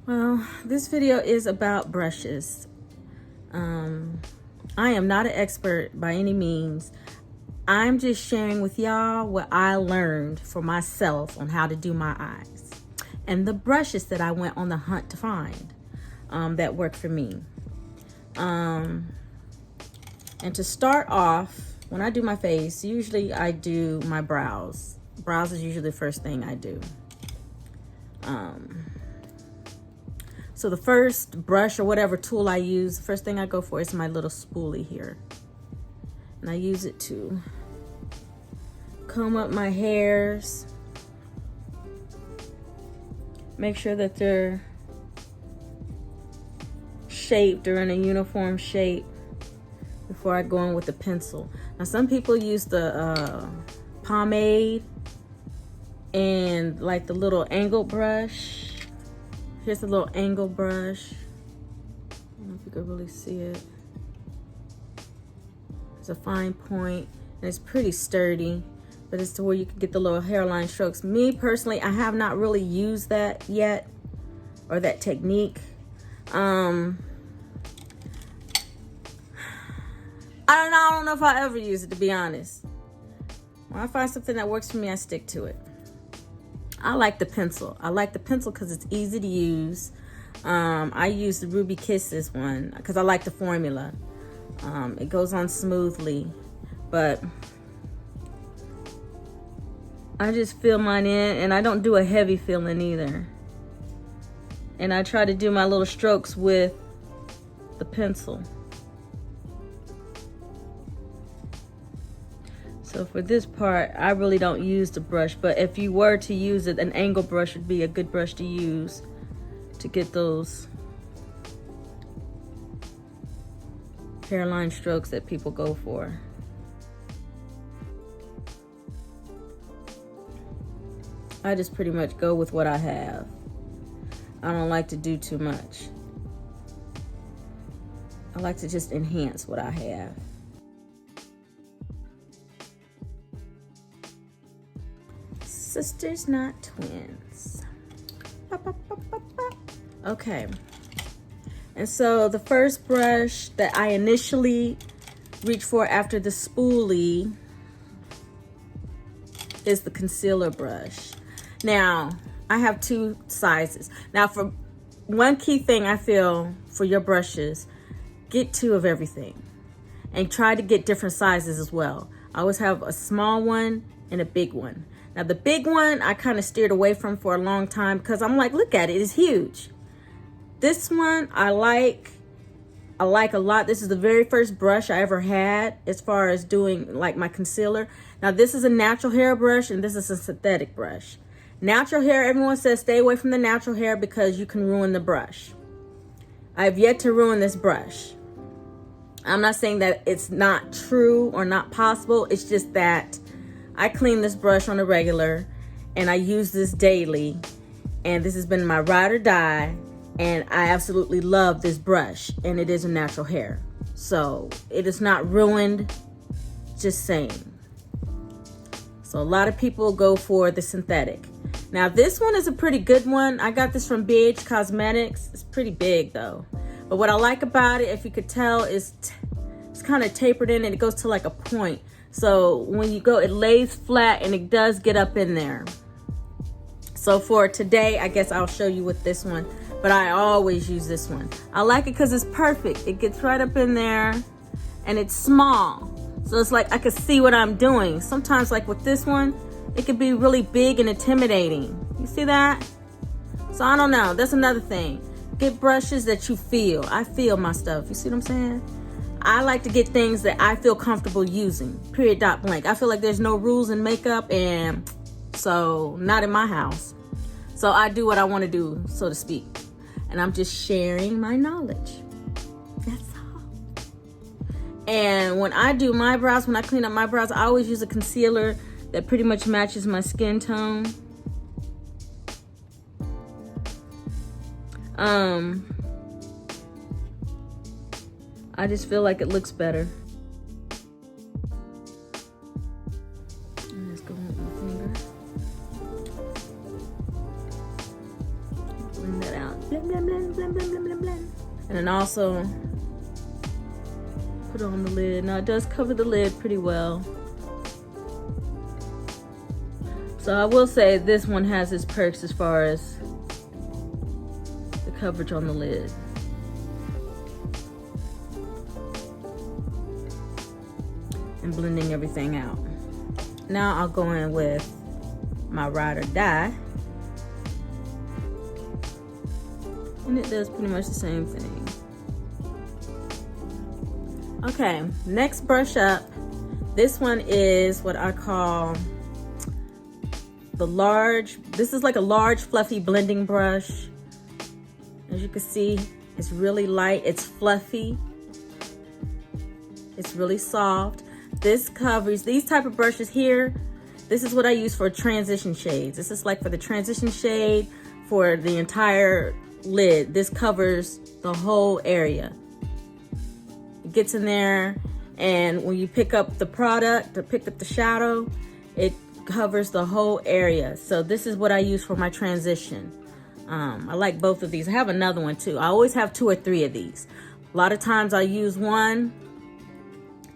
Well, this video is about brushes. I am not an expert by any means. I'm just sharing with y'all what I learned for myself on how to do my eyes and the brushes that I went on the hunt to find that work for me. And to start off, when I do my face, usually I do my brows. Brows is usually the first thing I do. So the first brush or whatever tool I use, the first thing I go for is my little spoolie here. And I use it to comb up my hairs. Make sure that they're shaped or in a uniform shape before I go in with the pencil. Now some people use the pomade and like the little angled brush. Here's a little angle brush. I don't know if you can really see it. It's a fine point and it's pretty sturdy, but it's to where you can get the little hairline strokes. Me personally, I have not really used that yet, or that technique. I don't know if I ever use it, to be honest. When I find something that works for me, I stick to it. I like the pencil. I like the pencil because it's easy to use. I use the Ruby Kisses one because I like the formula. It goes on smoothly, but I just fill mine in, and I don't do a heavy filling either. And I try to do my little strokes with the pencil. So for this part, I really don't use the brush, but if you were to use it, an angle brush would be a good brush to use to get those hairline strokes that people go for. I just pretty much go with what I have. I don't like to do too much. I like to just enhance what I have. Sisters, not twins. Okay. And so the first brush that I initially reach for after the spoolie is the concealer brush. Now, I have two sizes. Now, for one key thing I feel for your brushes, get two of everything and try to get different sizes as well. I always have a small one and a big one. Now the big one I kind of steered away from for a long time because I'm like, look at it, it's huge. This one I like a lot. This is the very first brush I ever had as far as doing like my concealer. Now this is a natural hair brush and this is a synthetic brush. Natural hair, everyone says stay away from the natural hair because you can ruin the brush. I've yet to ruin this brush. I'm not saying that it's not true or not possible. It's just that I clean this brush on a regular and I use this daily, and this has been my ride or die, and I absolutely love this brush, and it is a natural hair. So it is not ruined, just saying. So a lot of people go for the synthetic. Now this one is a pretty good one. I got this from BH Cosmetics. It's pretty big though. But what I like about it, if you could tell, is it's kind of tapered in and it goes to like a point. So when you go, it lays flat and it does get up in there. So for today, I guess I'll show you with this one, but I always use this one. I like it because it's perfect. It gets right up in there and it's small. So it's like I can see what I'm doing. Sometimes like with this one, it can be really big and intimidating. You see that? So I don't know. That's another thing. Get brushes that you feel. I feel my stuff. You see what I'm saying? I like to get things that I feel comfortable using, period, dot blank. I feel like there's no rules in makeup, and so not in my house. So I do what I want to do, so to speak. And I'm just sharing my knowledge. That's all. And when I do my brows, when I clean up my brows, I always use a concealer that pretty much matches my skin tone. I just feel like it looks better. Let's go with my finger. Blend that out. Blah, blah, blend, blend, blend, blend, blend. And then also put it on the lid. Now it does cover the lid pretty well. So I will say this one has its perks as far as the coverage on the lid. And blending everything out. Now I'll go in with my ride or die. And it does pretty much the same thing. Okay, next brush up. This one is what I call the large, this is like a large fluffy blending brush. As you can see, it's really light, it's fluffy, it's really soft. This covers, these type of brushes here, this is what I use for transition shades. This is like for the transition shade for the entire lid. This covers the whole area. It gets in there, and when you pick up the product or pick up the shadow, it covers the whole area. So this is what I use for my transition. I like both of these. I have another one too. I always have 2 or 3 of these. A lot of times I use one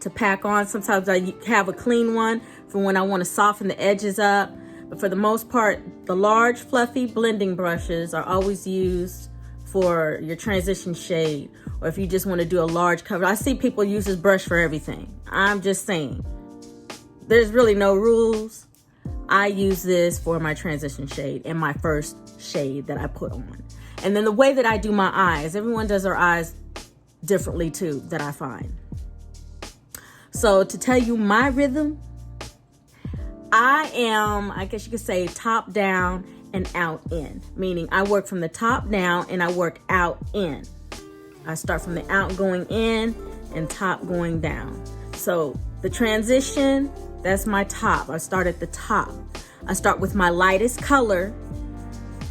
to pack on. Sometimes I have a clean one for when I want to soften the edges up. But for the most part, the large fluffy blending brushes are always used for your transition shade, or if you just want to do a large cover. I see people use this brush for everything. I'm just saying, there's really no rules. I use this for my transition shade and my first shade that I put on. And then the way that I do my eyes, everyone does their eyes differently too, that I find. So to tell you my rhythm, I am, I guess you could say, top down and out in. Meaning I work from the top down and I work out in. I start from the out going in and top going down. So the transition, that's my top. I start at the top. I start with my lightest color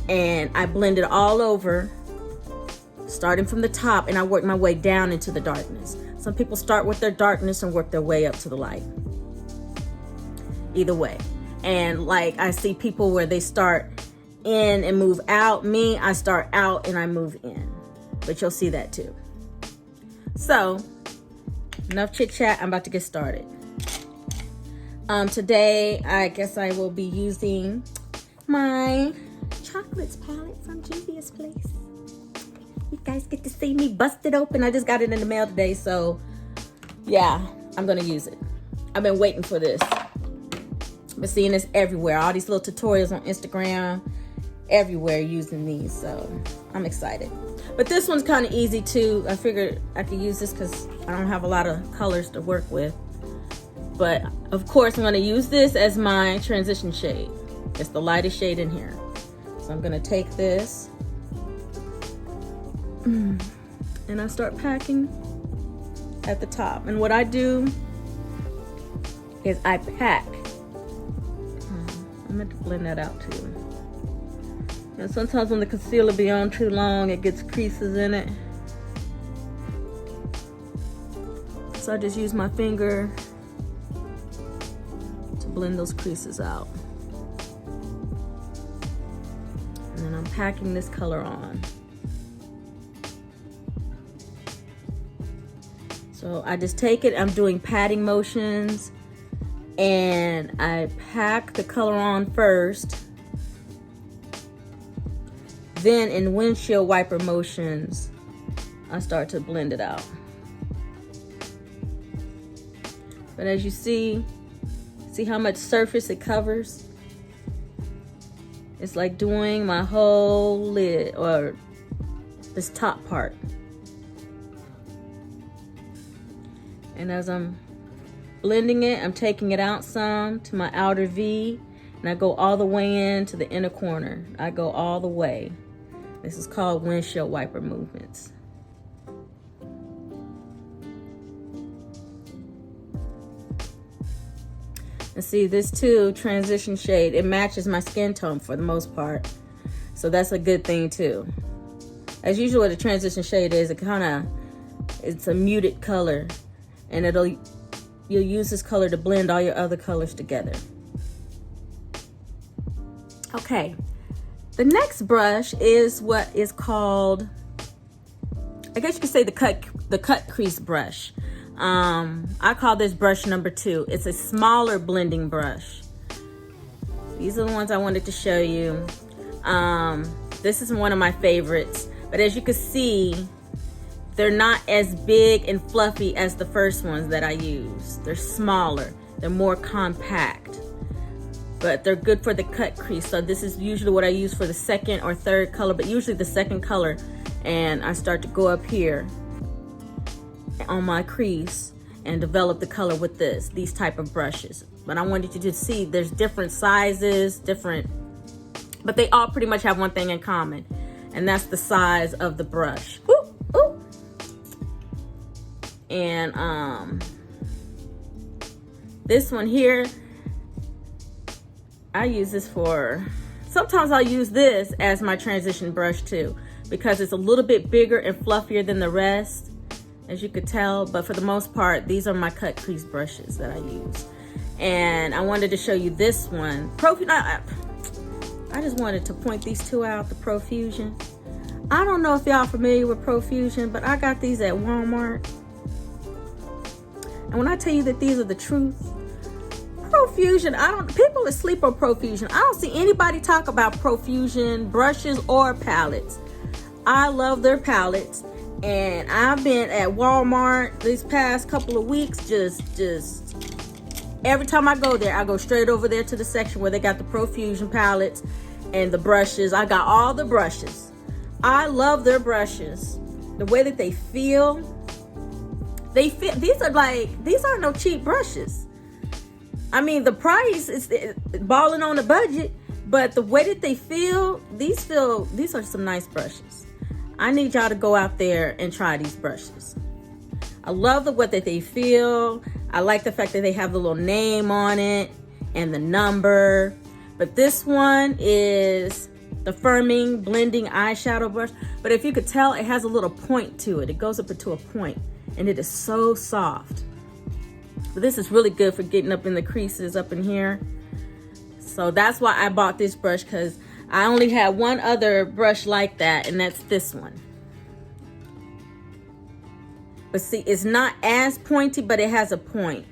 and I blend it all over, starting from the top, and I work my way down into the darkness. Some people start with their darkness and work their way up to the light. Either way. And like I see people where they start in and move out. Me, I start out and I move in. But you'll see that too. So, enough chit chat. I'm about to get started. Today, I guess I will be using my chocolates palette from Juvia's Place. You guys get to see me bust it open. I just got it in the mail today, so yeah, I'm gonna use it. I've been waiting for this. I've been seeing this everywhere. All these little tutorials on Instagram, everywhere using these, so I'm excited. But this one's kind of easy too. I figured I could use this because I don't have a lot of colors to work with. But of course, I'm going to use this as my transition shade. It's the lightest shade in here. So I'm going to take this and I start packing at the top. And what I do is I pack. I'm going to blend that out too. And sometimes when the concealer be on too long, it gets creases in it. So I just use my finger to blend those creases out. And then I'm packing this color on. So I just take it, I'm doing patting motions, and I pack the color on first. Then in windshield wiper motions, I start to blend it out. But as you see how much surface it covers? It's like doing my whole lid, or this top part. And as I'm blending it, I'm taking it out some to my outer V, and I go all the way into the inner corner. I go all the way. This is called windshield wiper movements. And see, this too, transition shade, it matches my skin tone for the most part. So that's a good thing too. As usual, what a transition shade is, it's a muted color. And you'll use this color to blend all your other colors together. Okay, the next brush is what is called guess you could say the cut crease brush. I call this brush number 2. It's a smaller blending brush. These are the ones I wanted to show you. This is one of my favorites, but as you can see, they're not as big and fluffy as the first ones that I use. They're smaller, they're more compact, but they're good for the cut crease. So this is usually what I use for the second or third color, but usually the second color. And I start to go up here on my crease and develop the color with these type of brushes. But I wanted you to see there's different sizes, but they all pretty much have one thing in common, and that's the size of the brush. Ooh, ooh. And this one here, I use this for, sometimes I'll use this as my transition brush too, because it's a little bit bigger and fluffier than the rest, as you could tell. But for the most part, these are my cut crease brushes that I use. And I wanted to show you this one. I just wanted to point these two out, the Profusion. I don't know if y'all familiar with Profusion, but I got these at Walmart. And when I tell you that these are the truth, Profusion, people asleep on Profusion. I don't see anybody talk about Profusion brushes or palettes. I love their palettes, and I've been at Walmart these past couple of weeks, just every time I go there, I go straight over there to the section where they got the Profusion palettes and the brushes. I got all the brushes. I love their brushes. The way that they feel. These aren't no cheap brushes. I mean, the price is balling on the budget, but the way that they feel, these are some nice brushes. I need y'all to go out there and try these brushes. I love the way that they feel. I like the fact that they have the little name on it and the number. But this one is the Firming Blending Eyeshadow Brush. But if you could tell, it has a little point to it. It goes up into a point, and it is so soft. But this is really good for getting up in the creases up in here. So that's why I bought this brush, because I only had one other brush like that, and that's this one. But see, it's not as pointy, but it has a point.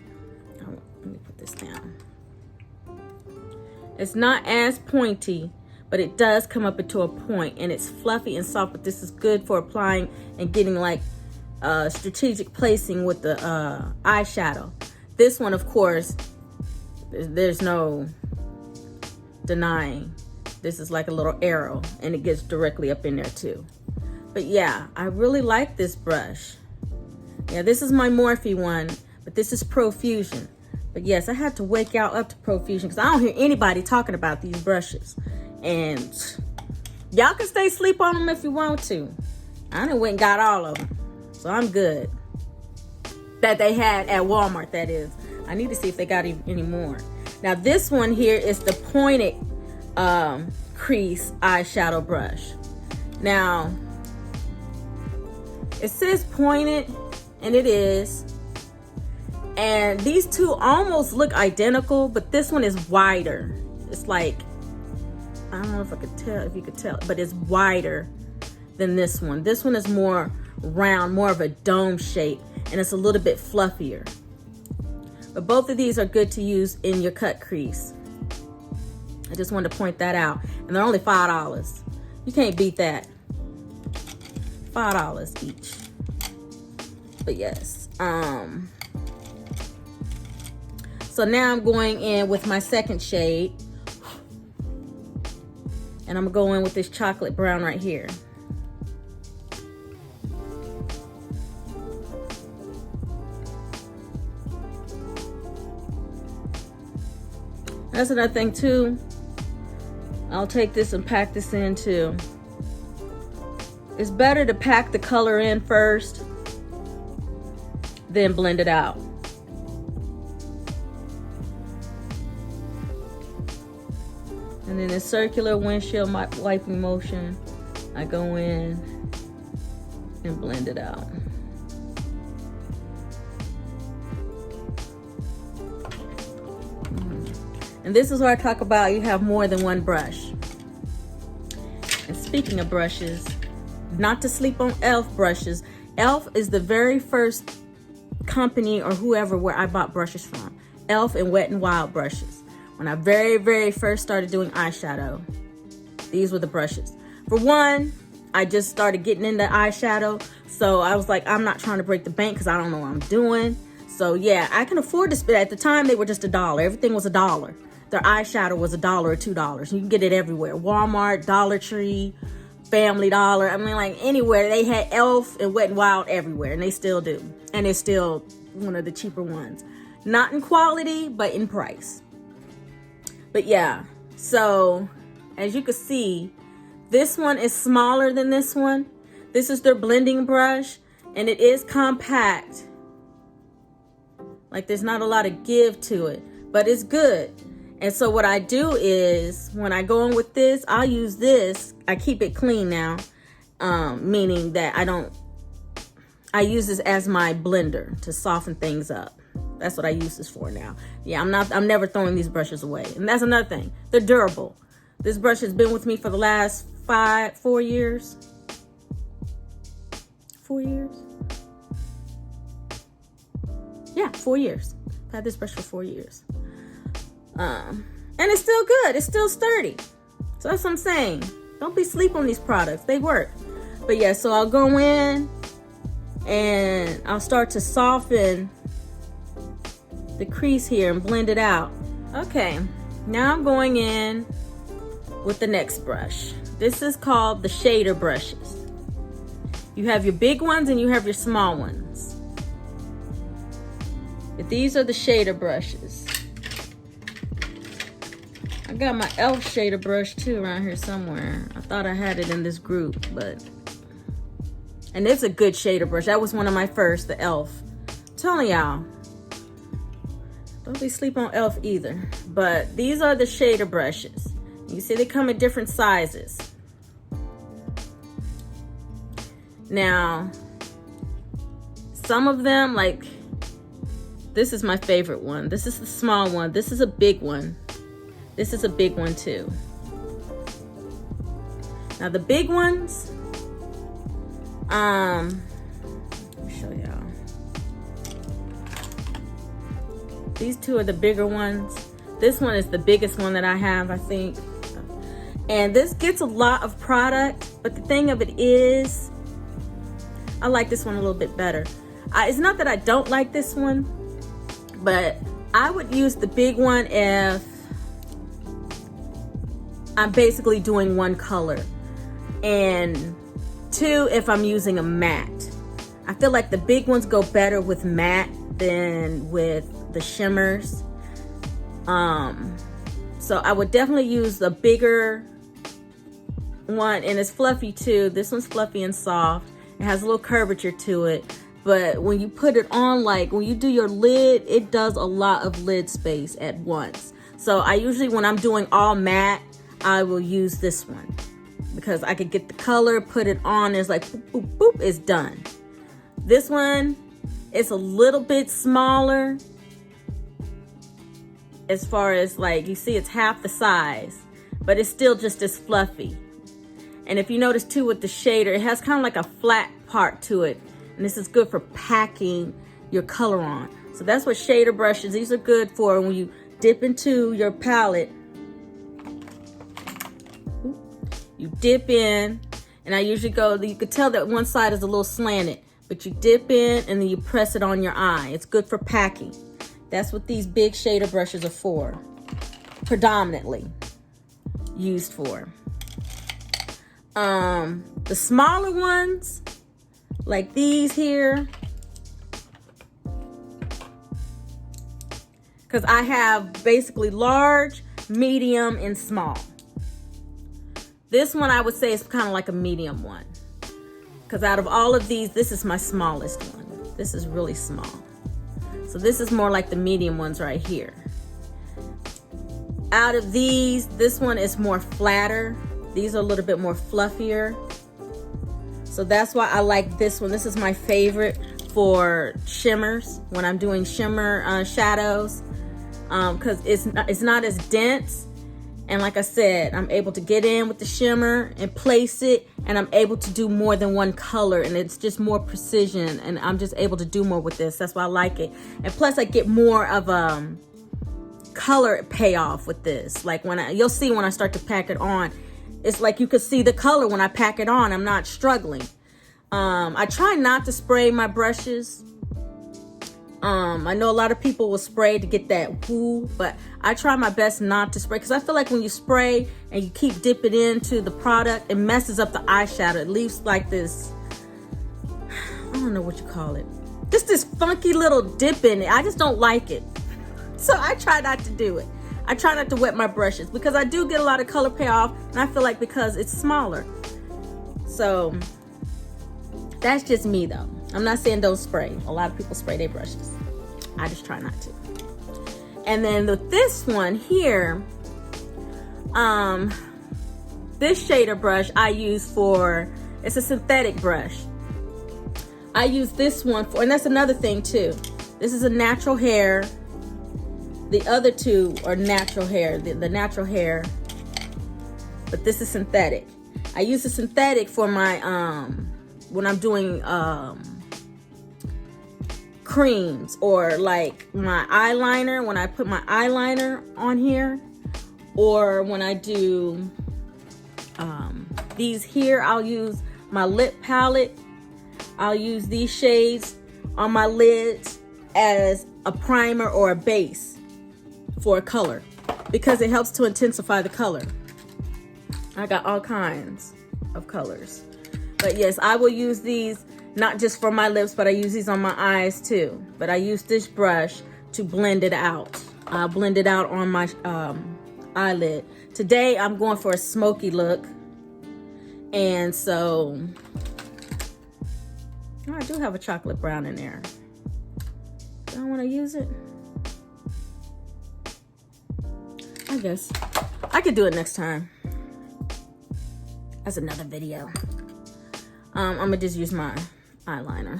Oh, let me put this down. It's not as pointy, but it does come up into a point, and it's fluffy and soft, but this is good for applying and getting like strategic placing with the eyeshadow. This one, of course, there's no denying. This is like a little arrow, and it gets directly up in there too. But yeah, I really like this brush. Yeah, this is my Morphe one, but this is Profusion. But yes, I had to wake y'all up to Profusion, because I don't hear anybody talking about these brushes. And y'all can stay asleep on them if you want to. I done went and got all of them, so I'm good. That they had at Walmart, that is. I need to see if they got any more. Now this one here is the pointed crease eyeshadow brush. Now, it says pointed, and it is. And these two almost look identical, but this one is wider. It's like, I don't know if you could tell, but it's wider than this one. This one is more round, more of a dome shape, and it's a little bit fluffier. But both of these are good to use in your cut crease. I just wanted to point that out. And they're only $5. You can't beat that. $5 each. But yes. So now I'm going in with my second shade. And I'm going to go in with this chocolate brown right here. That's another thing too. I'll take this and pack this in too. It's better to pack the color in first, then blend it out. And in a circular windshield wiping motion, I go in and blend it out. And this is where I talk about you have more than one brush. And speaking of brushes, not to sleep on e.l.f. brushes. e.l.f. is the very first company or whoever where I bought brushes from. e.l.f. and Wet n Wild brushes. When I very first started doing eyeshadow, these were the brushes. For one, I just started getting into eyeshadow, so I was like, I'm not trying to break the bank because I don't know what I'm doing. So yeah, I can afford to spend. At the time, they were just $1. Everything was $1. Their eyeshadow was $1 or $2. You can get it everywhere. Walmart, Dollar Tree, Family Dollar. I mean, like anywhere. They had e.l.f. and Wet n Wild everywhere, and they still do. And it's still one of the cheaper ones. Not in quality, but in price. But yeah, so as you can see, this one is smaller than this one. This is their blending brush, and it is compact. Like there's not a lot of give to it, but it's good. And so what I do is when I go in with this, I'll use this. I keep it clean now, meaning that I use this as my blender to soften things up. That's what I use this for now. Yeah, I'm never throwing these brushes away. And that's another thing. They're durable. This brush has been with me for the last 4 years. 4 years? Yeah, 4 years. I've had this brush for 4 years. And it's still good. It's still sturdy. So that's what I'm saying. Don't be sleep on these products. They work. But yeah, so I'll go in and I'll start to soften the crease here and blend it out. Okay, now I'm going in with the next brush. This is called the shader brushes. You have your big ones and you have your small ones. But these are the shader brushes. I got my e.l.f. shader brush too around here somewhere. I thought I had it in this group, but... And it's a good shader brush. That was one of my first, the e.l.f. I'm telling y'all, don't be sleep on e.l.f. either. But these are the shader brushes. You see they come in different sizes. Now, some of them, like, this is my favorite one. This is the small one. This is a big one. This is a big one too. Now the big ones, let me show y'all. These two are the bigger ones. This one is the biggest one that I have, I think. And this gets a lot of product, but the thing of it is, I like this one a little bit better. It's not that I don't like this one, but I would use the big one if I'm basically doing one color, and two, if I'm using a matte. I feel like the big ones go better with matte than with the shimmers. So I would definitely use the bigger one, and it's fluffy too. This one's fluffy and soft. It has a little curvature to it, but when you put it on, like when you do your lid, it does a lot of lid space at once. So I usually, when I'm doing all matte, I will use this one because I could get the color, put it on, it's like boop, boop, boop, it's done. This one, it's a little bit smaller as far as, like, you see it's half the size, but it's still just as fluffy. And if you notice too with the shader, it has kind of like a flat part to it, and this is good for packing your color on. So that's what shader brushes, these are good for when you dip into your palette. You dip in, and I usually go, you could tell that one side is a little slanted, but you dip in and then you press it on your eye. It's good for packing. That's what these big shader brushes are for, predominantly used for. The smaller ones, like these here, because I have basically large, medium, and small. This one I would say is kind of like a medium one, because out of all of these, this is my smallest one. This is really small. So this is more like the medium ones right here. Out of these, this one is more flatter. These are a little bit more fluffier. So that's why I like this one. This is my favorite for shimmers, when I'm doing shimmer shadows, because it's not as dense. And like I said, I'm able to get in with the shimmer and place it, and I'm able to do more than one color, and it's just more precision, and I'm just able to do more with this. That's why I like it. And plus I get more of color payoff with this. Like you'll see when I start to pack it on, it's like you could see the color when I pack it on. I'm not struggling. I try not to spray my brushes. I know a lot of people will spray to get that woo, but I try my best not to spray, because I feel like when you spray and you keep dipping into the product, it messes up the eyeshadow. It leaves like this, I don't know what you call it, just this funky little dip in it. I just don't like it. So I try not to do it. I try not to wet my brushes, because I do get a lot of color payoff, and I feel like because it's smaller. So that's just me though. I'm not saying don't spray. A lot of people spray their brushes. I just try not to. And then with this one here, this shader brush I use for, it's a synthetic brush. I use this one for, and that's another thing too. This is a natural hair. The other two are natural hair, the natural hair, but this is synthetic. I use the synthetic for my, when I'm doing creams, or like my eyeliner, when I put my eyeliner on here, or when I do these here, I'll use my lip palette. I'll use these shades on my lids as a primer or a base for a color, because it helps to intensify the color. I got all kinds of colors. But yes, I will use these not just for my lips, but I use these on my eyes too. But I use this brush to blend it out. I'll blend it out on my eyelid. Today I'm going for a smoky look. And so, oh, I do have a chocolate brown in there. Do I want to use it? I guess I could do it next time. That's another video. I'm gonna just use my eyeliner.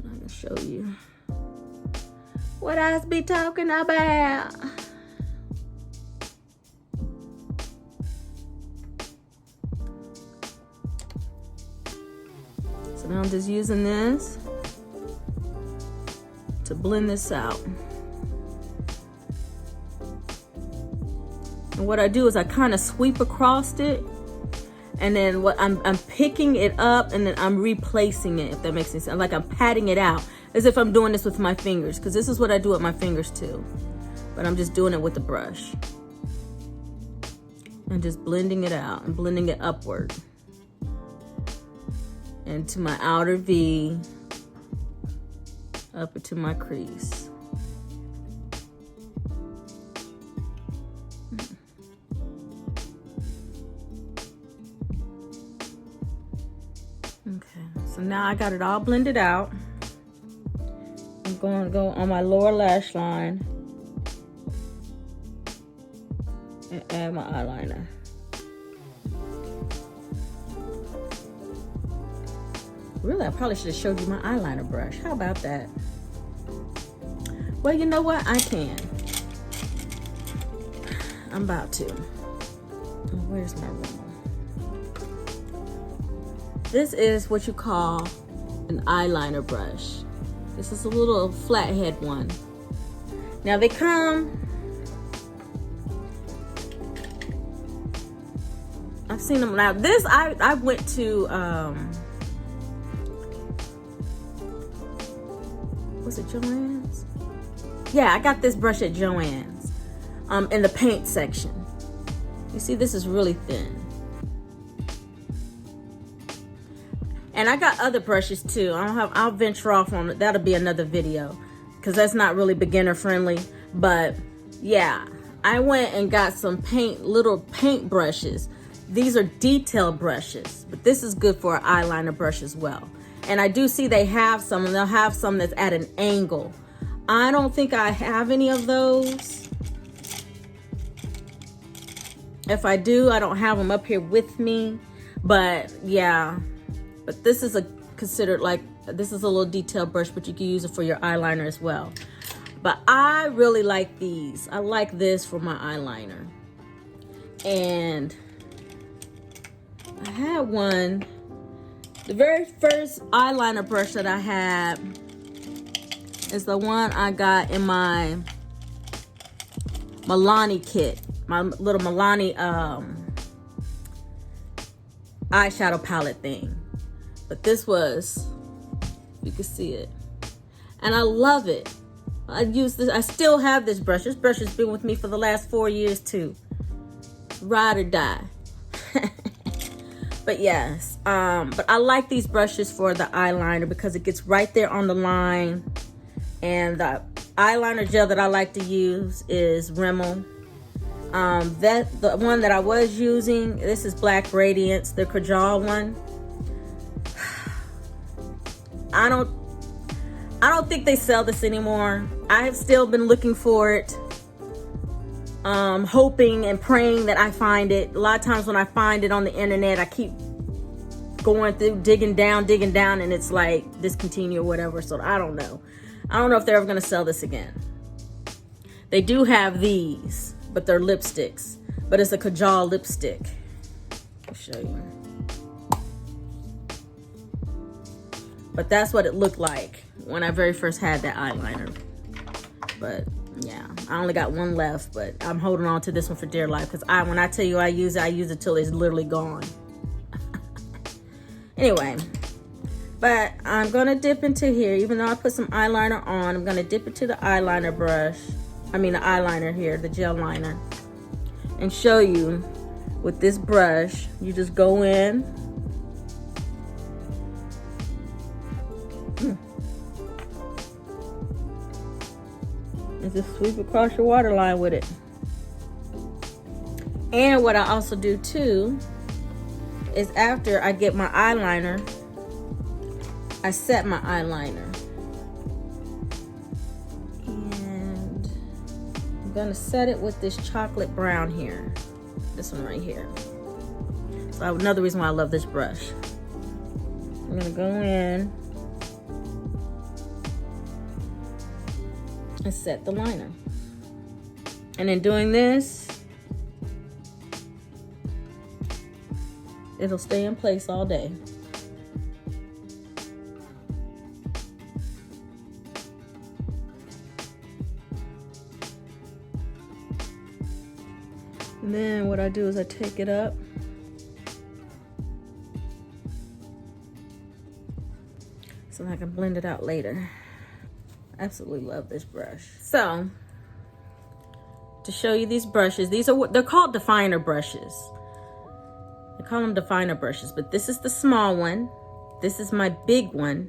I'm gonna show you what I be talking about. So now I'm just using this to blend this out. And what I do is I kind of sweep across it, and then what I'm picking it up, and then I'm replacing it, if that makes any sense. Like I'm patting it out, as if I'm doing this with my fingers, because this is what I do with my fingers too. But I'm just doing it with the brush. And just blending it out and blending it upward into my outer V, up into my crease. Okay, so now I got it all blended out. I'm going to go on my lower lash line and add my eyeliner. Really, I probably should have showed you my eyeliner brush. How about that? Well, you know what? I can. I'm about to. Oh, where's my room? This is what you call an eyeliner brush. This is a little flathead one. Now they come, I've seen them. Now this, I went to, was it Joann's? Yeah, I got this brush at Joann's in the paint section. You see, this is really thin. And I got other brushes too. I'll venture off on it. That'll be another video, because that's not really beginner friendly. But yeah, I went and got some little paint brushes. These are detail brushes, but this is good for an eyeliner brush as well. And I do see they have some, and they'll have some that's at an angle. I don't think I have any of those. If I do, I don't have them up here with me. But yeah, but this is considered like, this is a little detail brush, but you can use it for your eyeliner as well. But I really like these. I like this for my eyeliner. And I had one. The very first eyeliner brush that I had is the one I got in my Milani kit. My little Milani eyeshadow palette thing. But this was, you can see it. And I love it. I use this. I still have this brush. This brush has been with me for the last 4 years too. Ride or die. But yes, but I like these brushes for the eyeliner because it gets right there on the line. And the eyeliner gel that I like to use is Rimmel. The one that I was using, this is Black Radiance, the Kajal one. I don't think they sell this anymore. I have still been looking for it, hoping and praying that I find it. A lot of times when I find it on the internet, I keep going through, digging down, and it's like discontinue or whatever. So I don't know. I don't know if they're ever going to sell this again. They do have these, but they're lipsticks. But it's a Kajal lipstick. I'll show you. But that's what it looked like when I very first had that eyeliner. But yeah, I only got one left, but I'm holding on to this one for dear life because when I tell you I use it till it's literally gone. Anyway, but I'm gonna dip into here. Even though I put some eyeliner on, I'm gonna dip into the eyeliner brush. I mean the eyeliner here, the gel liner, and show you with this brush. You just go in. And just sweep across your waterline with it. And what I also do too is after I get my eyeliner, I set my eyeliner. And I'm gonna set it with this chocolate brown here. This one right here. So another reason why I love this brush. I'm gonna go in and set the liner. And in doing this, it'll stay in place all day. And then what I do is I take it up so that I can blend it out later. Absolutely love this brush. So to show you these brushes, they're called definer brushes. They call them definer brushes, but this is the small one, this is my big one,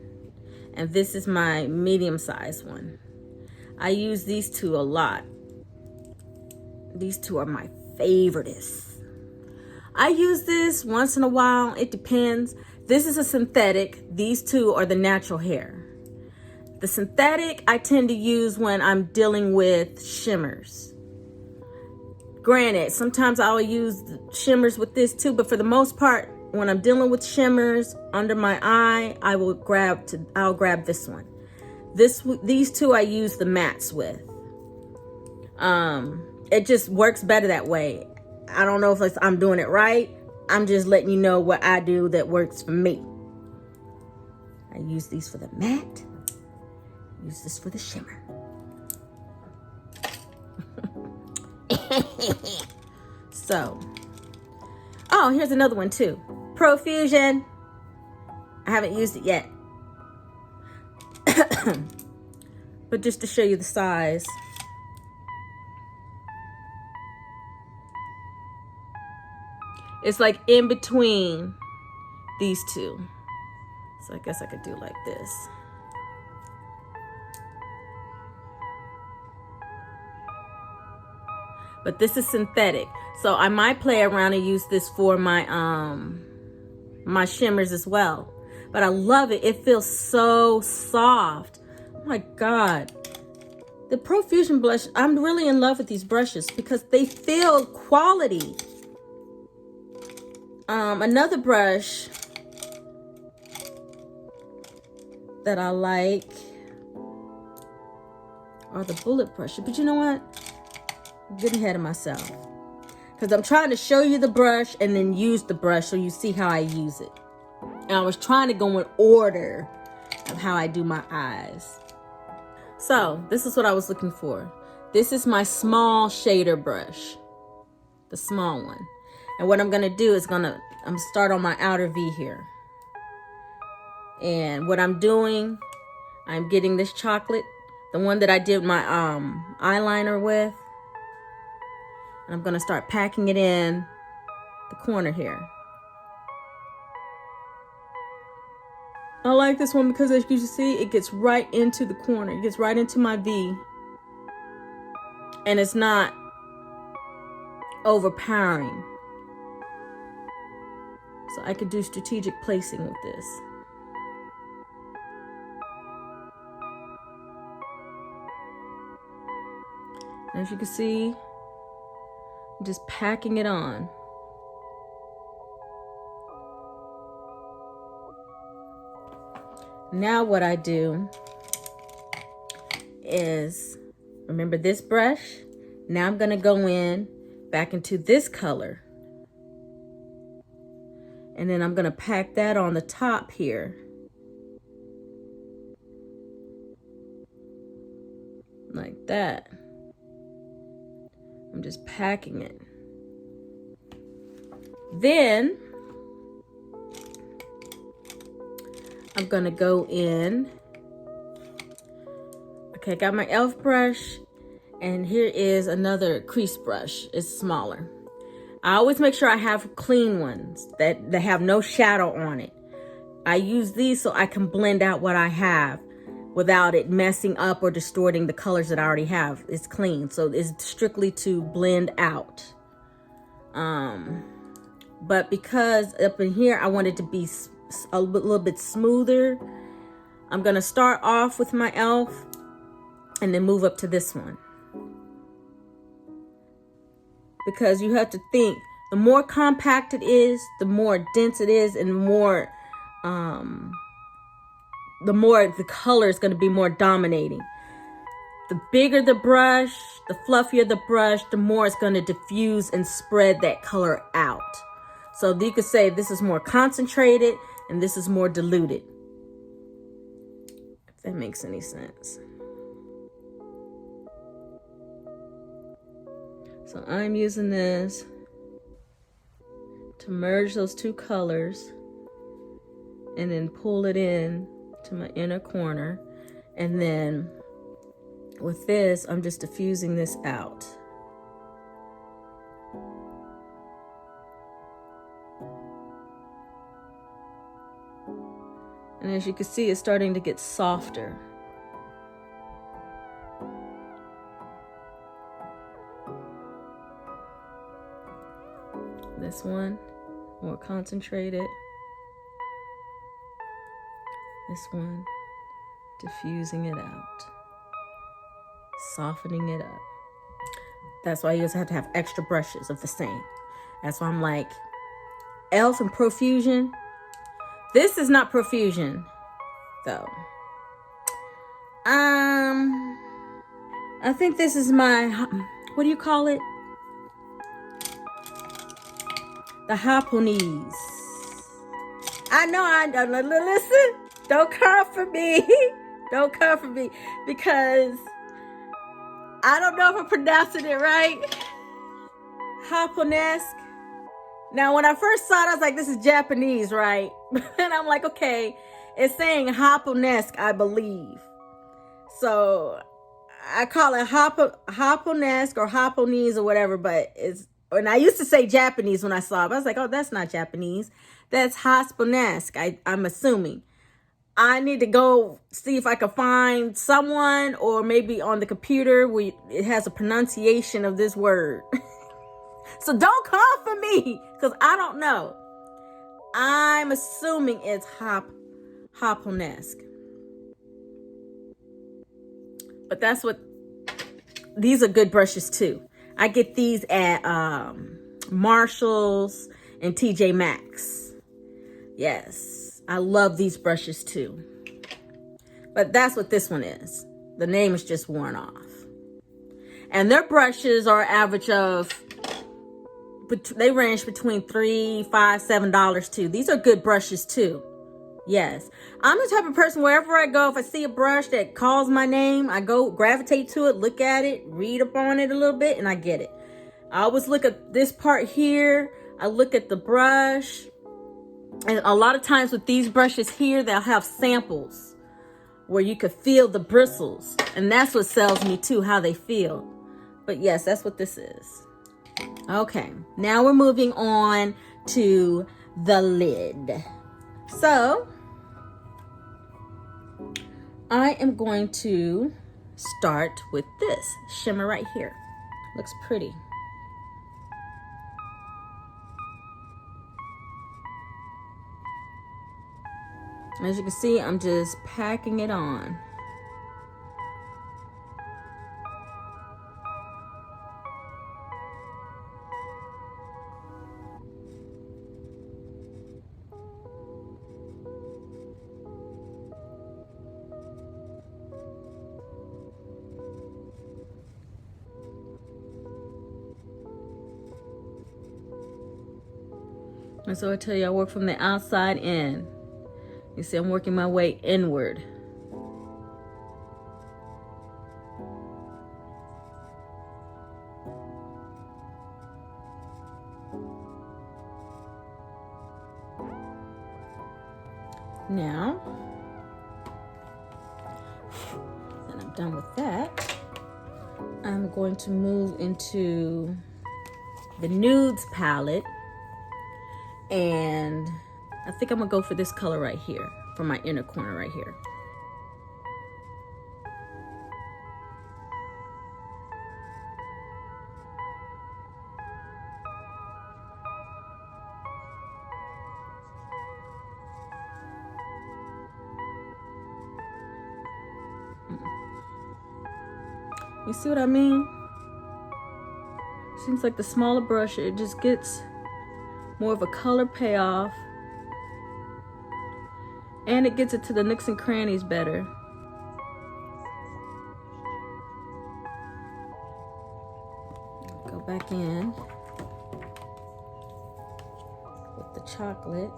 and this is my medium-sized one. I use these two a lot. These two are my favorites. I use this once in a while, it depends. This is a synthetic, these two are the natural hair. The synthetic I tend to use when I'm dealing with shimmers. Granted, sometimes I'll use shimmers with this too, but for the most part, when I'm dealing with shimmers under my eye, I'll grab this one. These two I use the mattes with. It just works better that way. I don't know if I'm doing it right. I'm just letting you know what I do that works for me. I use these for the matte. Use this for the shimmer. So, oh, here's another one too. Profusion. I haven't used it yet. But just to show you the size. It's like in between these two. So I guess I could do like this. But this is synthetic. So I might play around and use this for my my shimmers as well. But I love it. It feels so soft. Oh my God. The Profusion blush, I'm really in love with these brushes because they feel quality. Another brush that I like are the bullet brushes. But you know what? I'm getting ahead of myself. Because I'm trying to show you the brush and then use the brush so you see how I use it. And I was trying to go in order of how I do my eyes. So this is what I was looking for. This is my small shader brush, the small one. And what I'm gonna do is I'm gonna start on my outer V here. And what I'm doing, I'm getting this chocolate, the one that I did my eyeliner with. And I'm gonna start packing it in the corner here. I like this one because as you can see, it gets right into the corner. It gets right into my V. And it's not overpowering. So I could do strategic placing with this. And as you can see, I'm just packing it on. Now what I do is, remember this brush? Now I'm gonna go in back into this color. And then I'm gonna pack that on the top here. Like that. I'm just packing it. Then I'm gonna go in. Okay, I got my e.l.f. brush, and here is another crease brush. It's smaller. I always make sure I have clean ones that have no shadow on it. I use these so I can blend out what I have without it messing up or distorting the colors that I already have. It's clean, so it's strictly to blend out. But because up in here I want it to be a little bit smoother, I'm gonna start off with my e.l.f. and then move up to this one. Because you have to think, the more compact it is, the more dense it is, and the more the color is going to be more dominating. The bigger the brush, the fluffier the brush, the more it's going to diffuse and spread that color out. So you could say this is more concentrated and this is more diluted, if that makes any sense. So I'm using this to merge those two colors and then pull it in to my inner corner. And then with this, I'm just diffusing this out. And as you can see, it's starting to get softer. This one, more concentrated. This one, diffusing it out, softening it up. That's why you just have to have extra brushes of the same. That's why I'm like, e.l.f. and Profusion. This is not Profusion, though. I think this is my, what do you call it? The Japanese. I know, listen, don't come for me. Don't come for me, because I don't know if I'm pronouncing it right. Japonesque. Now, when I first saw it, I was like, this is Japanese, right? And I'm like, okay, it's saying Japonesque, I believe. So I call it Japonesque or Japanese or whatever, but it's, and I used to say Japanese when I saw it, but I was like, oh, that's not Japanese. That's Japonesque, I'm assuming. I need to go see if I can find someone, or maybe on the computer where it has a pronunciation of this word. So don't come for me, because I don't know. I'm assuming it's Japonesque. But that's what, these are good brushes too. I get these at Marshall's and TJ Maxx. Yes, I love these brushes too. But that's what this one is. The name is just worn off. And their brushes are average of, they range between $3, $5, $7 too. These are good brushes too. Yes. I'm the type of person, wherever I go, if I see a brush that calls my name, I go gravitate to it, look at it, read up on it a little bit, and I get it. I always look at this part here. I look at the brush. And a lot of times with these brushes here, they'll have samples where you could feel the bristles. And that's what sells me too, how they feel. But yes, that's what this is. Okay, now we're moving on to the lid. So, I am going to start with this shimmer right here. Looks pretty. As you can see, I'm just packing it on. And so I tell you, I work from the outside in. You see, I'm working my way inward. Now, then I'm done with that. I'm going to move into the nudes palette. And I think I'm gonna go for this color right here, for my inner corner right here. You see what I mean? Seems like the smaller brush, it just gets more of a color payoff, and it gets it to the nooks and crannies better. Go back in with the chocolate.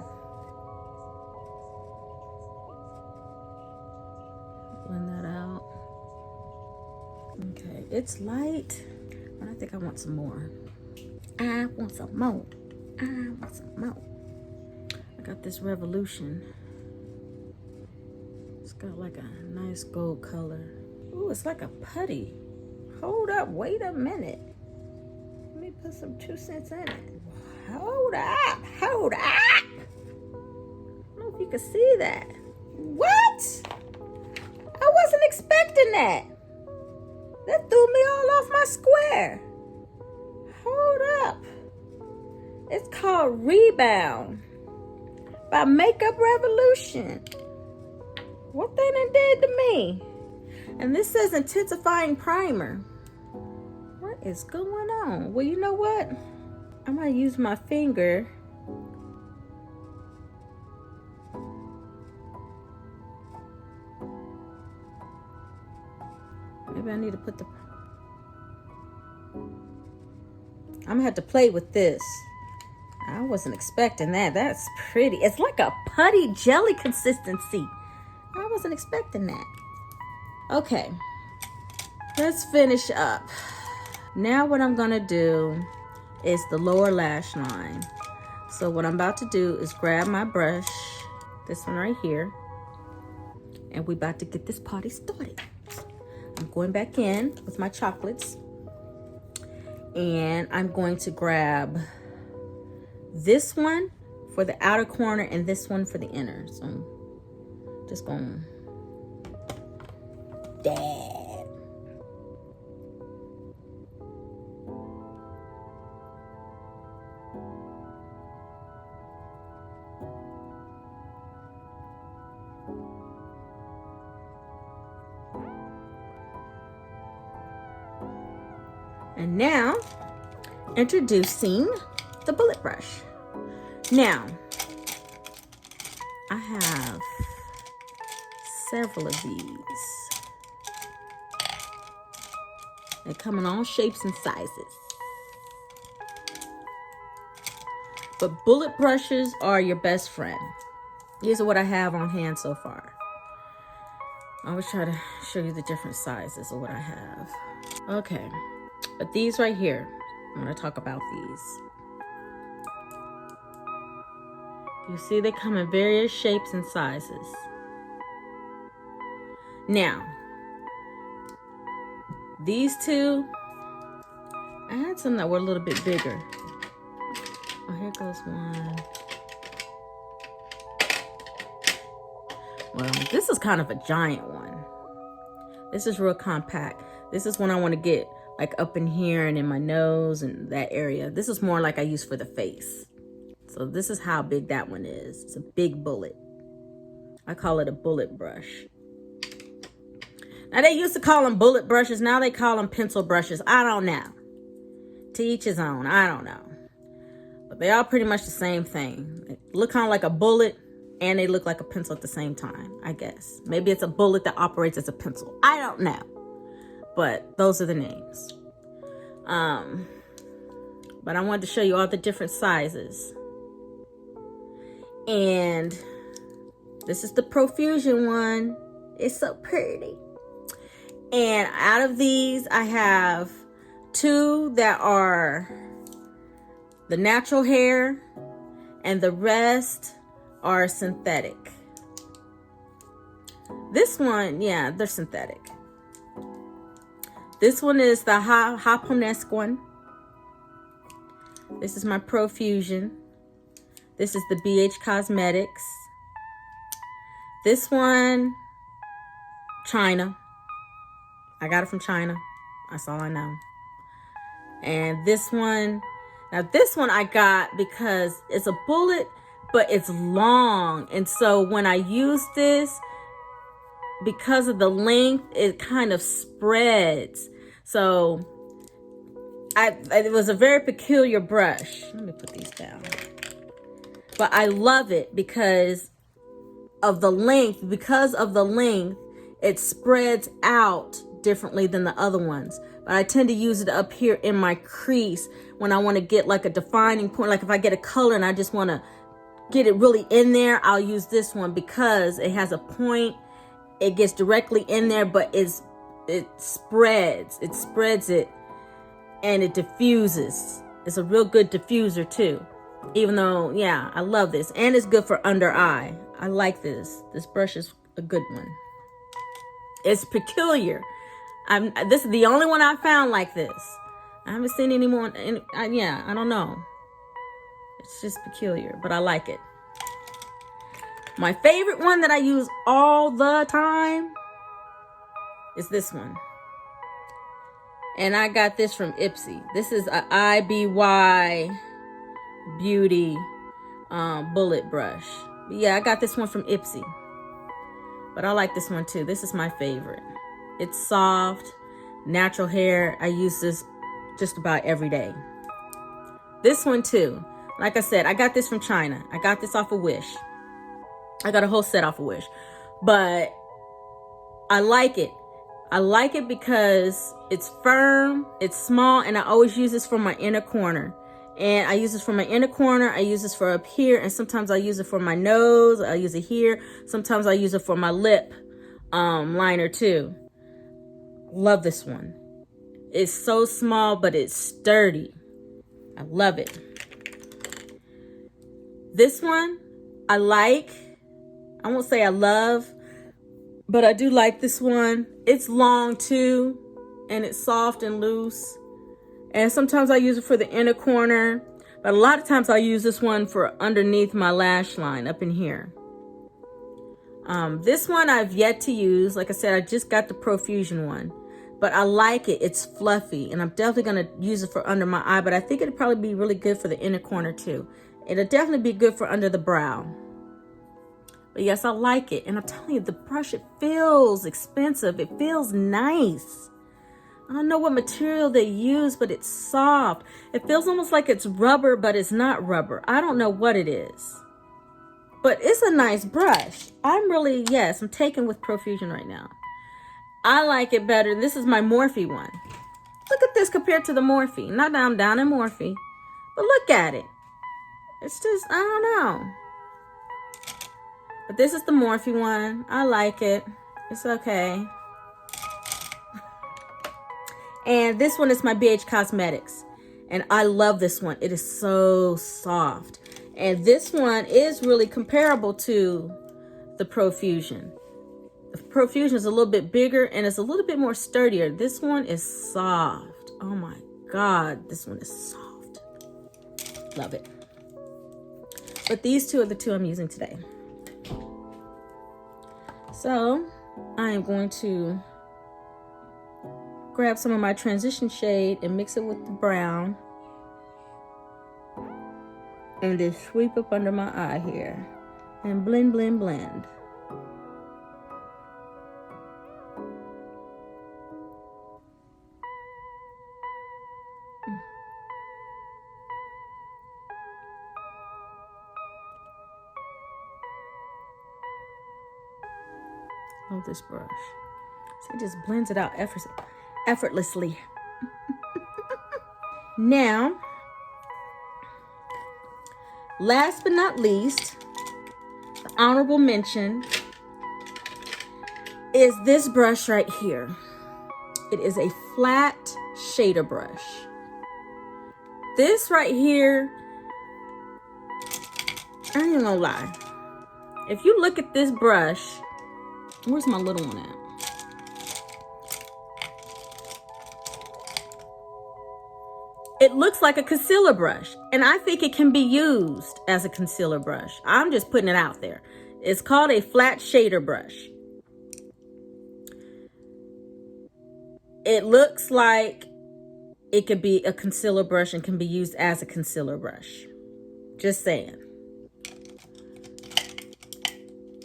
Blend that out. Okay, it's light, but I think I want some more. I want some more. I want some more. I got this Revolution. It's got like a nice gold color. Ooh, it's like a putty. Hold up, wait a minute. Let me put some 2 cents in it. Hold up, hold up. I don't know if you can see that. What? I wasn't expecting that. That threw me all off my square. Hold up. It's called Rebound by Makeup Revolution. What they done did to me? And this says intensifying primer. What is going on? Well, you know what? I'm gonna use my finger. Maybe I need to put the... I'm gonna have to play with this. I wasn't expecting that. That's pretty. It's like a putty jelly consistency. I wasn't expecting that. Okay, let's finish up. Now what I'm gonna do is the lower lash line. So what I'm about to do is grab my brush, this one right here, and we're about to get this party started. I'm going back in with my chocolates, and I'm going to grab this one for the outer corner and this one for the inner. So I'm just going to dab. And now, introducing the bullet brush. Now, I have several of these. They come in all shapes and sizes. But bullet brushes are your best friend. These are what I have on hand so far. I always try to show you the different sizes of what I have. Okay, but these right here, I'm gonna talk about these. You see they come in various shapes and sizes. Now, these two, I had some that were a little bit bigger. Oh, here goes one. Well, this is kind of a giant one. This is real compact. This is one I want to get like up in here and in my nose and that area. This is more like I use for the face. So this is how big that one is. It's a big bullet. I call it a bullet brush. Now they used to call them bullet brushes. Now they call them pencil brushes. I don't know. To each his own. I don't know. But they all pretty much the same thing. They look kind of like a bullet and they look like a pencil at the same time, I guess. Maybe it's a bullet that operates as a pencil. I don't know. But those are the names. But I wanted to show you all the different sizes. And this is the Profusion one. It's so pretty. And out of these, I have two that are the natural hair, and the rest are synthetic. This one, yeah, they're synthetic. This one is the Japonesque one. This is my Profusion. This is the BH Cosmetics. This one, China. I got it from China. That's all I know. And this one, now this one I got because it's a bullet, but it's long. And so when I use this, because of the length, it kind of spreads. So it was a very peculiar brush. Let me put these down. But I love it because of the length. Because of the length, it spreads out differently than the other ones. But I tend to use it up here in my crease when I want to get like a defining point. Like if I get a color and I just want to get it really in there, I'll use this one because it has a point. It gets directly in there, but it spreads. It spreads it and it diffuses. It's a real good diffuser too. Even though, yeah, I love this. And it's good for under eye. I like this. This brush is a good one. It's peculiar. This is the only one I found like this. I haven't seen any more. Yeah, I don't know. It's just peculiar, but I like it. My favorite one that I use all the time is this one. And I got this from Ipsy. This is a IBY Beauty bullet brush. But yeah, I got this one from Ipsy. But I like this one too. This is my favorite. It's soft, natural hair. I use this just about every day. This one too. Like I said, I got this from China. I got this off of Wish. I got a whole set off of Wish. But I like it. I like it because it's firm, it's small, and I always use this for my inner corner. And I use this for my inner corner. I use this for up here. And sometimes I use it for my nose. I use it here. Sometimes I use it for my lip liner too. Love this one. It's so small, but it's sturdy. I love it. This one, I like. I won't say I love, but I do like this one. It's long too, and it's soft and loose. And sometimes I use it for the inner corner, but a lot of times I use this one for underneath my lash line up in here. This one I've yet to use. Like I said, I just got the Profusion one, but I like it. It's fluffy, and I'm definitely going to use it for under my eye, but I think it'd probably be really good for the inner corner too. It'll definitely be good for under the brow. But yes, I like it. And I'm telling you, the brush, it feels expensive. It feels nice. I don't know what material they use, but it's soft. It feels almost like it's rubber, but it's not rubber. I don't know what it is. But it's a nice brush. I'm I'm taken with Profusion right now. I like it better. This is my Morphe one. as compared to the Morphe. Not that I'm down in Morphe, but look at it. It's just, I don't know. But this is the Morphe one. I like it. It's okay. And this one is my BH Cosmetics. And I love this one. It is so soft. And this one is really comparable to the Profusion. The Profusion is a little bit bigger and it's a little bit more sturdier. This one is soft. Oh my God, this one is soft. Love it. But these two are the two I'm using today. So I am going to grab some of my transition shade and mix it with the brown. And just sweep up under my eye here. And blend, blend, blend. Love this brush. So it just blends it out effortlessly. Now, last but not least, the honorable mention is this brush right here. It is a flat shader brush. This right here, I ain't even gonna lie. If you look at this brush, where's my little one at? It looks like a concealer brush, and I think it can be used as a concealer brush. I'm just putting it out there. It's called a flat shader brush. It looks like it could be a concealer brush and can be used as a concealer brush. Just saying.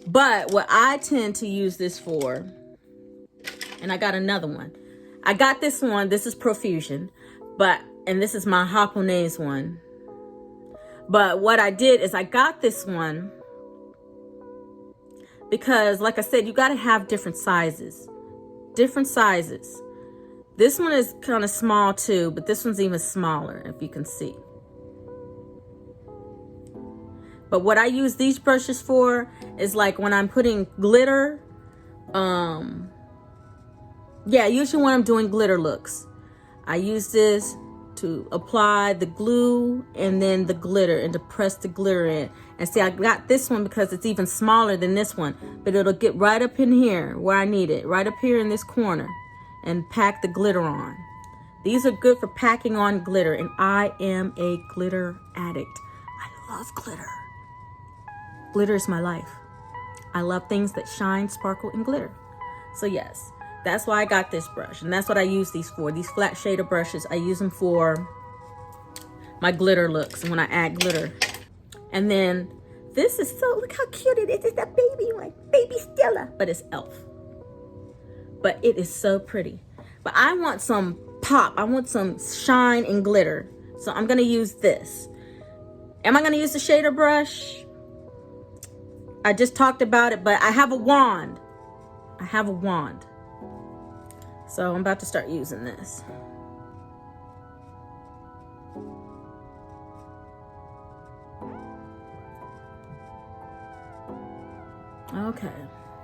But what I tend to use this for, and I got another one. I got this one. This is Profusion, and this is my Japonese one. But what I did is I got this one because, like I said, you got to have different sizes. Different sizes. This one is kind of small too, but this one's even smaller, if you can see. But what I use these brushes for is like when I'm putting glitter. Yeah, usually when I'm doing glitter looks, I use this to apply the glue and then the glitter and to press the glitter in. And see, I got this one because it's even smaller than this one, but it'll get right up in here where I need it, right up here in this corner, and pack the glitter on. These are good for packing on glitter, and I am a glitter addict. I love glitter. Glitter is my life. I love things that shine, sparkle, and glitter. So yes, that's why I got this brush, and that's what I use these for. These flat shader brushes, I use them for my glitter looks when I add glitter. And then this is look how cute it is. It's a baby one, baby Stella, but it's e.l.f. But it is so pretty. But I want some pop. I want some shine and glitter. So I'm gonna use this. Am I gonna use the shader brush? I just talked about it, but I have a wand. I have a wand. So I'm about to start using this. Okay,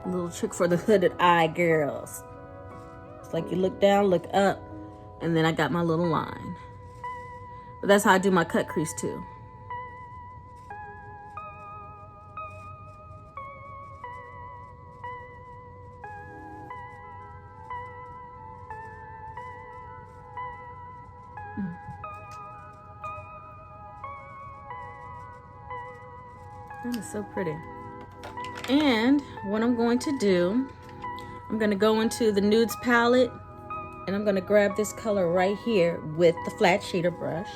a little trick for the hooded eye girls. It's like you look down, look up, and then I got my little line. But that's how I do my cut crease too. That is so pretty. And what I'm going to do, I'm going to go into the nudes palette and I'm going to grab this color right here with the flat shader brush.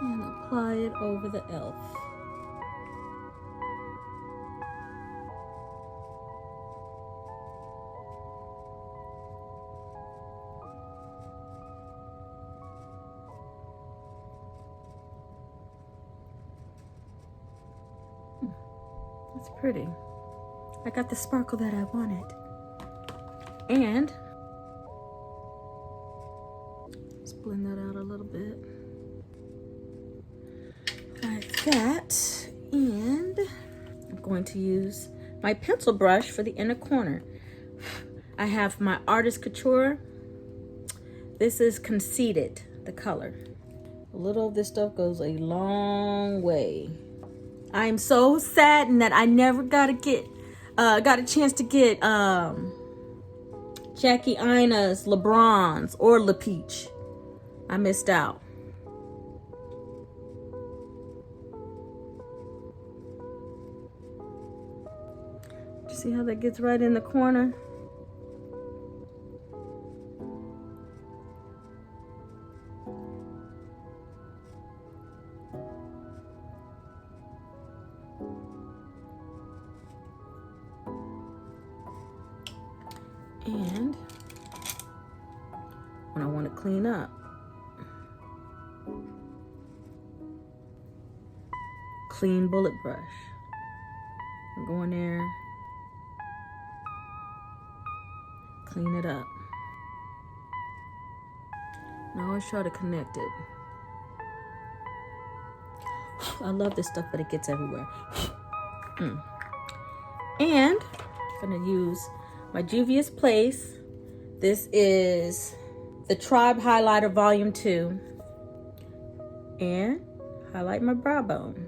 And apply it over the e.l.f. That's pretty. I got the sparkle that I wanted. And let's blend that out a little bit. Like that. And I'm going to use my pencil brush for the inner corner. I have my Artist Couture. This is Conceited, the color. A little of this stuff goes a long way. I'm so saddened that I never got a chance to get Jackie Ina's LeBron's or La Peach. I missed out. See how that gets right in the corner? And when I want to clean up, clean bullet brush. I'm going there, clean it up. And I always try to connect it. I love this stuff, but it gets everywhere. And I'm gonna use my Juvia's Place. This is the Tribe Highlighter Volume 2. And highlight my brow bone.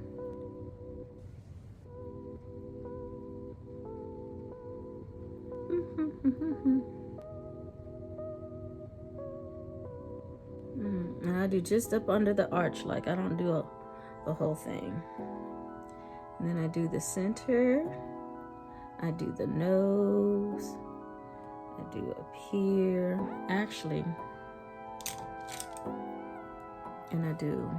And I do just up under the arch, like I don't do the whole thing. And then I do the center. I do the nose. I do up here. Actually, and I do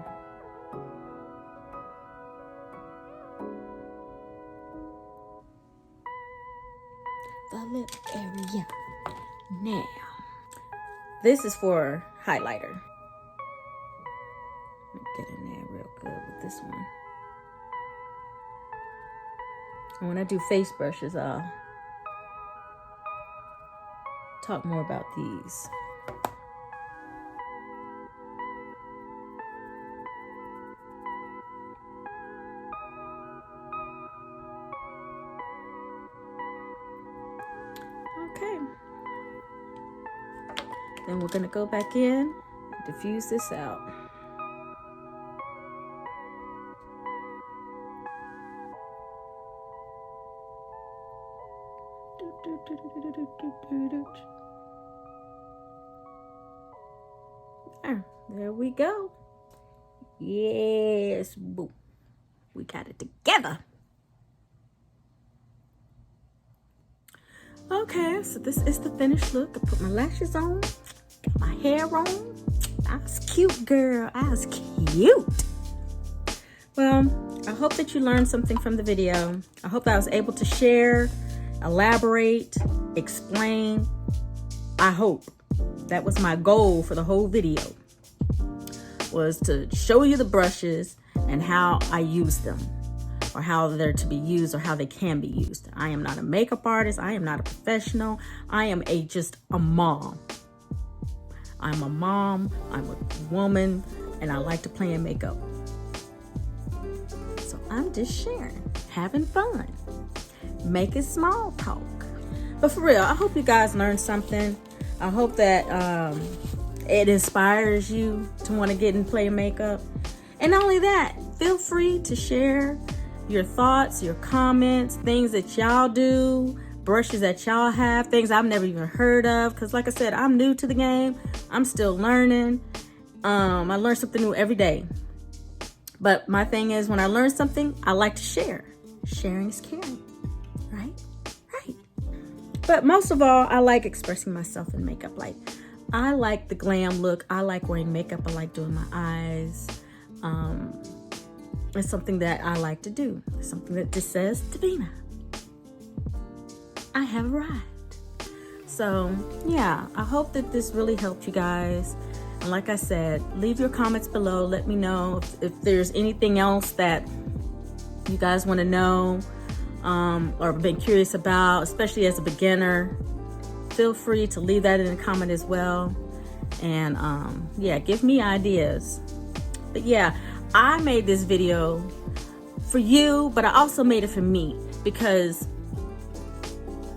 the lip area. Now, this is for highlighter. Get in there real good with this one. And when I do face brushes, I'll talk more about these. Okay. Then we're gonna go back in and diffuse this out. There we go. Yes, boo. We got it together. Okay, so this is the finished look. I put my lashes on, got my hair on. I was cute, girl. I was cute. Well, I hope that you learned something from the video. I hope that I was able to share, elaborate, explain. I hope. That was my goal for the whole video, was to show you the brushes and how I use them, or how they're to be used, or how they can be used. I am not a makeup artist. I am not a professional. I am just a mom. I'm a mom. I'm a woman, and I like to play in makeup. So I'm just sharing, having fun, making small talk. But for real, I hope you guys learned something. I hope that it inspires you to want to get and play makeup. And not only that, feel free to share your thoughts, your comments, things that y'all do, brushes that y'all have, things I've never even heard of. Because like I said, I'm new to the game. I'm still learning. I learn something new every day. But my thing is, when I learn something, I like to share. Sharing is caring, right? Right. But most of all, I like expressing myself in makeup. Like, I like the glam look. I like wearing makeup. I like doing my eyes. It's something that I like to do. It's something that just says, Davina, I have arrived. So yeah, I hope that this really helped you guys. And like I said, leave your comments below. Let me know if there's anything else that you guys want to know or been curious about, especially as a beginner. feel free to leave that in the comment as well. And yeah, give me ideas. But yeah, I made this video for you, but I also made it for me, because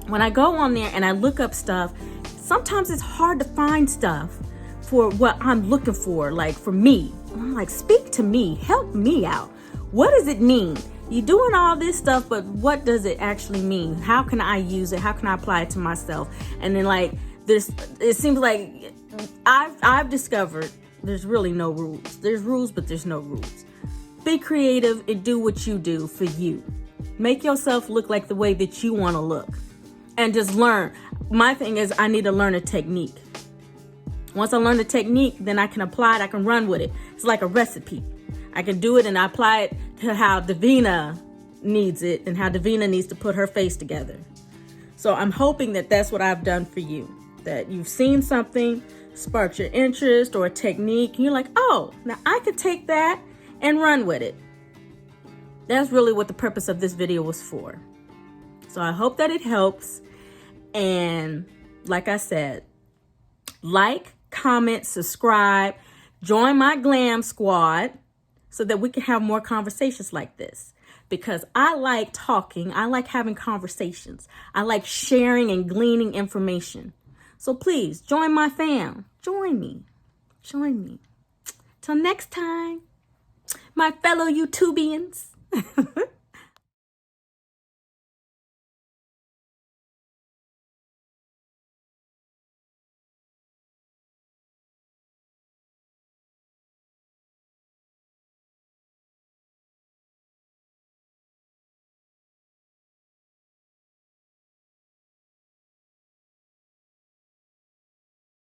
when I go on there and I look up stuff, sometimes it's hard to find stuff for what I'm looking for, like for me. I'm like, speak to me, help me out. What does it mean? You're doing all this stuff, but what does it actually mean? How can I use it? How can I apply it to myself? And then like it seems like I've discovered there's really no rules. There's rules, but there's no rules. Be creative and do what you do for you. Make yourself look like the way that you want to look. And just learn. My thing is, I need to learn a technique. Once I learn the technique, then I can apply it. I can run with it. It's like a recipe. I can do it and I apply it to how Davina needs it and how Davina needs to put her face together. So I'm hoping that that's what I've done for you. That you've seen something, sparked your interest or a technique, and you're like, oh, now I could take that and run with it. That's really what the purpose of this video was for. So I hope that it helps. And like I said, like, comment, subscribe, join my glam squad so that we can have more conversations like this. Because I like talking, I like having conversations. I like sharing and gleaning information. So please join my fam. Join me. Join me. Till next time, my fellow YouTubians.